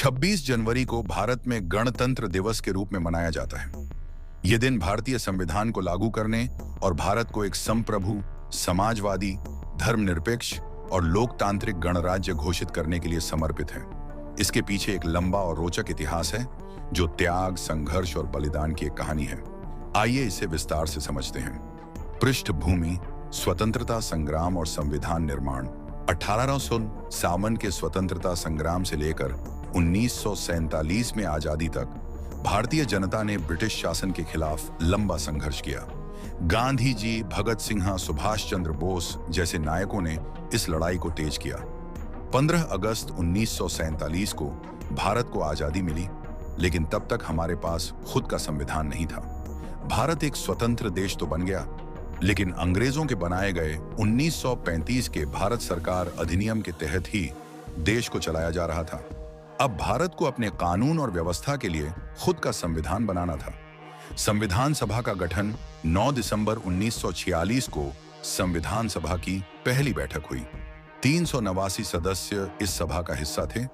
26 जनवरी को भारत में गणतंत्र दिवस के रूप में मनाया जाता है। यह दिन भारतीय संविधान को लागू करने और भारत को एक संप्रभु, समाजवादी, धर्मनिरपेक्ष और लोकतांत्रिक गणराज्य घोषित करने के लिए समर्पित है। इसके पीछे एक लंबा और रोचक इतिहास है, जो त्याग, संघर्ष और बलिदान की एक कहानी है। आइए इसे विस्तार से समझते हैं। पृष्ठभूमि: स्वतंत्रता संग्राम और संविधान निर्माण। 1857 के स्वतंत्रता संग्राम से लेकर 1947 में आजादी तक भारतीय जनता ने ब्रिटिश शासन के खिलाफ लंबा संघर्ष किया। गांधी जी, भगत सिंह, सुभाष चंद्र बोस जैसे नायकों ने इस लड़ाई को तेज किया। 15 अगस्त 1947 को भारत को आजादी मिली, लेकिन तब तक हमारे पास खुद का संविधान नहीं था। भारत एक स्वतंत्र देश तो बन गया, लेकिन अंग्रेजों के बनाए गए 1935 के भारत सरकार अधिनियम के तहत ही देश को चलाया जा रहा था। अब भारत को अपने कानून और व्यवस्था के लिए खुद का संविधान बनाना था। संविधान सभा का गठन 9 दिसंबर 1946 को संविधान सभा की पहली बैठक हुई। 389 सदस्य इस सभा का हिस्सा थे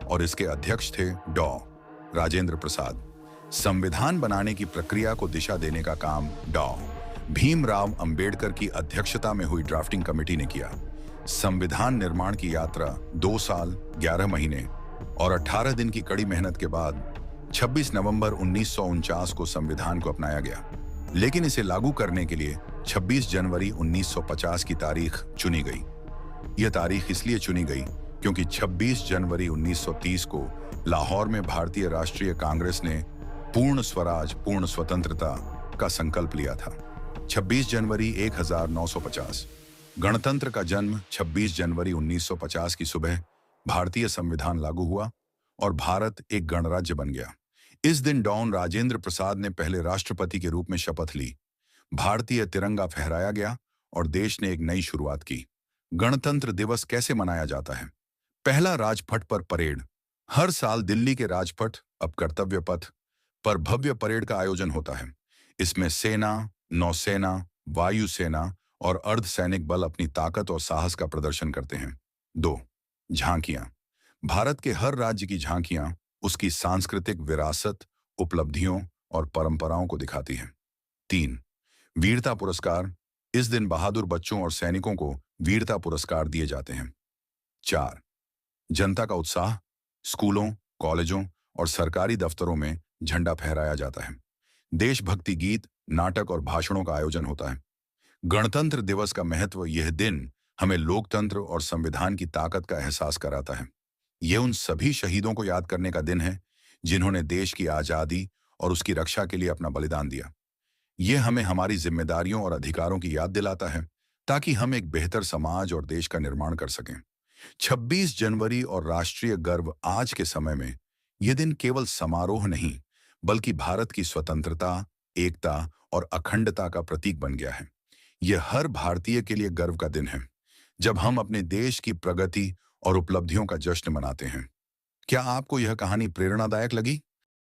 और इसके अध्यक्ष थे डॉ. राजेंद्र प्रसाद। संविधान बनाने की प्रक्रिया को दिशा देने का काम डॉ. भीमराव अंबेडकर की अध्यक्षता में हुई ड्राफ्टिंग कमेटी ने किया। संविधान निर्माण की यात्रा 2 साल, 11 महीने और 18 दिन की कड़ी मेहनत के बाद 26 नवंबर 1949 को संविधान को अपनाया गया। लेकिन इसे लागू करने के लिए 26 जनवरी 1950 की तारीख चुनी गई। यह तारीख इसलिए चुनी गई क्योंकि 26 जनवरी 1930 को लाहौर में भारतीय राष्ट्रीय कांग्रेस ने पूर्ण स्वराज, पूर्ण स्वतंत्रता का संकल्प लिया था। 26 जनवरी 1950। गणतंत्र का जन्म 26 जनवरी 1950 की सुबह भारतीय संविधान लागू हुआ और भारत एक गणराज्य बन गया। इस दिन डॉन राजेंद्र प्रसाद ने पहले राष्ट्रपति के रूप में शपथ ली। भारतीय तिरंगा फहराया गया और देश ने एक नई शुरुआत की। गणतंत्र दिवस कैसे मनाया जाता है? पहला, राजपथ पर परेड। हर साल दिल्ली के राजपथ, अब कर्तव्य पथ पर भव्य परेड का आयोजन होता है। इसमें सेना, नौसेना, वायुसेना और अर्धसैनिक बल अपनी ताकत और साहस का प्रदर्शन करते हैं। 2. झांकियां। भारत के हर राज्य की झांकियां उसकी सांस्कृतिक विरासत, उपलब्धियों और परंपराओं को दिखाती हैं। 3. वीरता पुरस्कार। इस दिन बहादुर बच्चों और सैनिकों को वीरता पुरस्कार दिए जाते हैं। 4. जनता का उत्साह। स्कूलों, कॉलेजों और सरकारी दफ्तरों में झंडा फहराया जाता है। देशभक्ति गीत, नाटक और भाषणों का आयोजन होता है। गणतंत्र दिवस का महत्व: यह दिन हमें लोकतंत्र और संविधान की ताकत का एहसास कराता है। यह उन सभी शहीदों को याद करने का दिन है जिन्होंने देश की आजादी और उसकी रक्षा के लिए अपना बलिदान दिया। यह हमें हमारी जिम्मेदारियों और अधिकारों की याद दिलाता है, ताकि हम एक बेहतर समाज और देश का निर्माण कर सकें। 26 जनवरी और राष्ट्रीय गर्व। आज के समय में यह दिन केवल समारोह नहीं, बल्कि भारत की स्वतंत्रता, एकता और अखंडता का प्रतीक बन गया है। यह हर भारतीय के लिए गर्व का दिन है, जब हम अपने देश की प्रगति और उपलब्धियों का जश्न मनाते हैं। क्या आपको यह कहानी प्रेरणादायक लगी?